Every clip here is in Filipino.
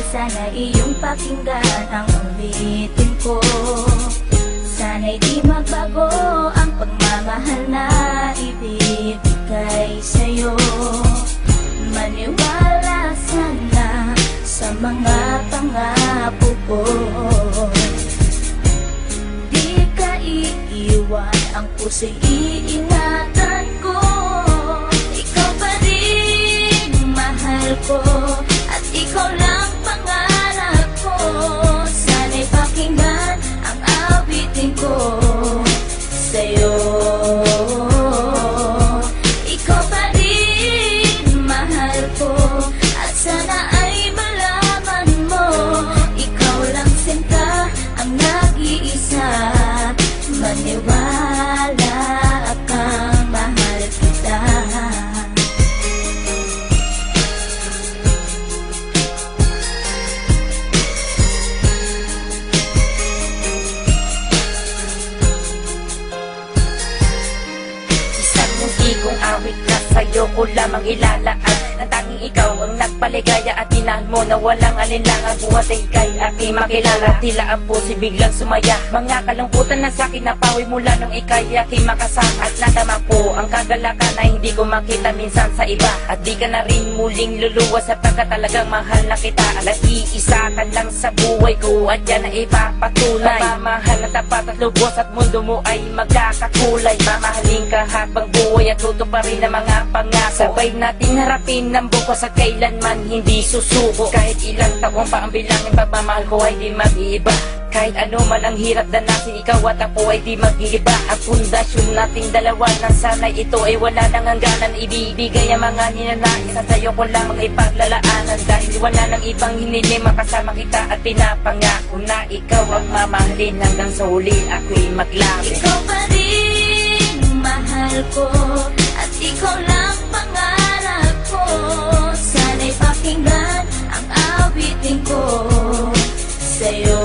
Sana iyong pakinggan ang ulitin ko. Sana'y di magbago ang pagmamahal na ibibigay sa'yo. Maniwala sana sa mga pangako ko. Di ka iiwan, ang puso'y iingatan ko. Ikaw pa rin mahal ko, at ikaw lang pangarap ko. Sana'y pakinggan ang awitin ko sa'yo. Ikaw pa rin mahal ko, at sana ay malaman mo, ikaw lang sinta ang nag-iisa. Maniwala kang mahal kita. Isang mundi kong awit na sa'yo ko lamang ilalaan, na tanging ikaw ang nagpaligaya at inahan mo na walang alinlangan. Buhat ay ika'y aking makilala, tila ang puso'y biglang sumaya. Mga kalungkutan na sa'kin napawi mula nung ika'y aking makasama, at nadama po ang kagalakan na hindi ko makita minsan sa iba. At di ka na rin muling luluwas sapagkat talagang mahal na kita. At iisa ka lang sa buhay ko, at yan ay ipapatunay. Mamahal na tapat at lubos, at mundo mo ay magkakakulay. Mamahalin ka habang buhay at tutuparin ang mga pangako. Sabay natin harapin ng bukas at kailanman hindi susuko. Kahit ilang taon pa ang bilangin, pagmamahal ko ay di mag-iiba. Kahit ano man ang hirap danasin, ikaw at ako ay di mag-iiba. Ang pundasyon nating dalawa na sana'y ito ay wala nang hangganan. Ibibigay ang mga ninanais at sa'yo ko lang ipaglalaanan. Dahil wala nang ibang hiniling, makasama kita at pinapangako na ikaw ang mamahalin hanggang sa huli ako'y maglaki. Ikaw pa rin mahal ko, at ikaw lang pangarap ko. Sana'y pakinggan ang awitin ko sa'yo.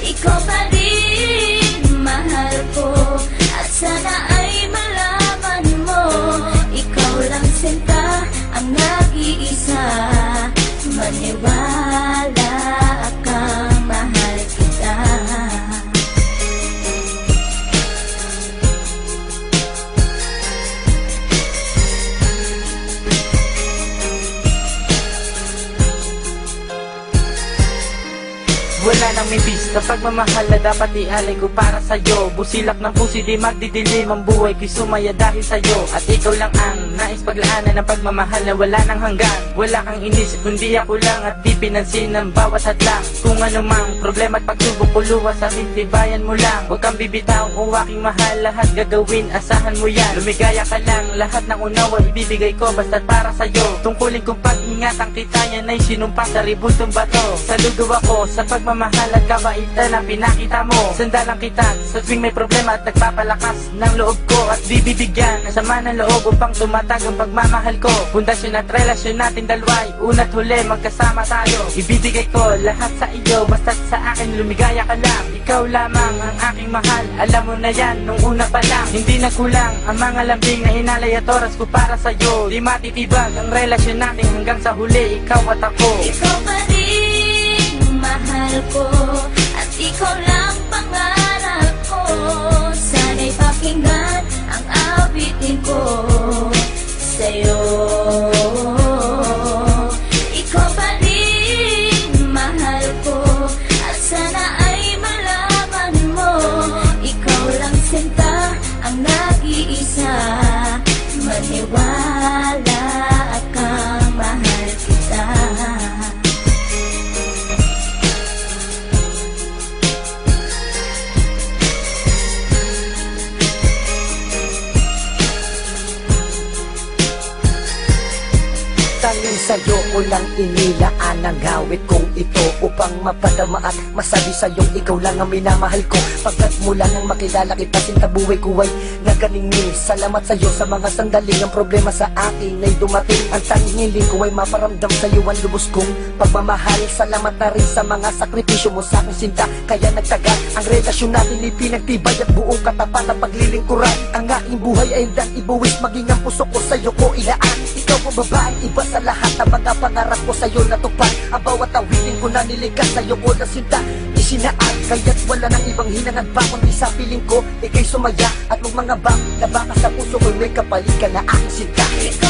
Ikaw pa rin mahal ko, at sana ay malaman mo, ikaw lang sinta ang nag-iisa. Maniwala kang mahal kita. Wala nang mibis na pagmamahal na dapat ialay ko para sa'yo. Busilak ng puso di magdidilim ang buhay ko'y sumaya dahil sa'yo. At ikaw lang ang nais paglaanan ng pagmamahal na wala nang hanggan. Wala kang inisip kundi ako lang, at di pinansin ang bawat hadlang. Kung anumang problema at pagsubok ko luwas, sa tintibayan mo lang. Huwag kang bibitaw kung aking mahal, lahat gagawin, asahan mo yan. Lumigaya ka lang, lahat ng unawa ibibigay ko basta't para sa'yo. Tungkulin kong pag-ingatan kita, yan ay sinumpa sa ribultong bato. Saludo ako sa pagmamahal at kabaitan na pinakita mo. Sandalang kita sa tuwing may problema at nagpapalakas ng loob ko, at bibibigyan ng sama ng loob upang tumatag ang pagmamahal ko. Pundasyon at relasyon natin dalawa'y una't huli magkasama tayo. Ibibigay ko lahat sa iyo basta't sa akin lumigaya ka lang. Ikaw lamang ang aking mahal, alam mo na yan nung una pa lang. Hindi nagkulang ang mga lambing na inalay at oras ko para sa'yo. Di matitibag ang relasyon natin hanggang sa huli, ikaw at ako. Ikaw pa rin mahal ko, at ikaw lang pangarap ko. Sana'y pakinggan ang awitin ko sa'yo. Ikaw pa rin mahal ko, at sana ay malaman mo, ikaw lang sinta ang nag-iisa. Maniwala kang mahal kita. Tanging sa'yo ko lang inilaan ang awit kong ito, upang mapadama at masabi sa'yong ikaw lang ang minamahal ko. Pagkat mula nang makilala kita, sinta buhay ko ay naganingning. Salamat sa'yo sa mga sandaling ang problema sa akin ay dumating. Ang tanging hiling ko ay maparamdam sa'yo ang lubos kong pagmamahal. Salamat na rin sa mga sakripisyo mo sa aking sinta, kaya nagtagal ang relasyon natin ay pinagtibay at buong katapat na paglilingkuran. Ang aking buhay ay hindang ibuwis, maging ang puso ko sa'yo ko ilaan. Ikaw ang babaeng iba sa lahat ng mga pangarap ko sa'yo natupad. Ang bawat awitin ko na nilikas sa'yo ko na sinta isinaan, kaya't wala nang ibang hinangad pa kundi sa piling ko ika'y sumaya at magmangabang na baka sa puso ko'y may kapalit ka na aking sinta.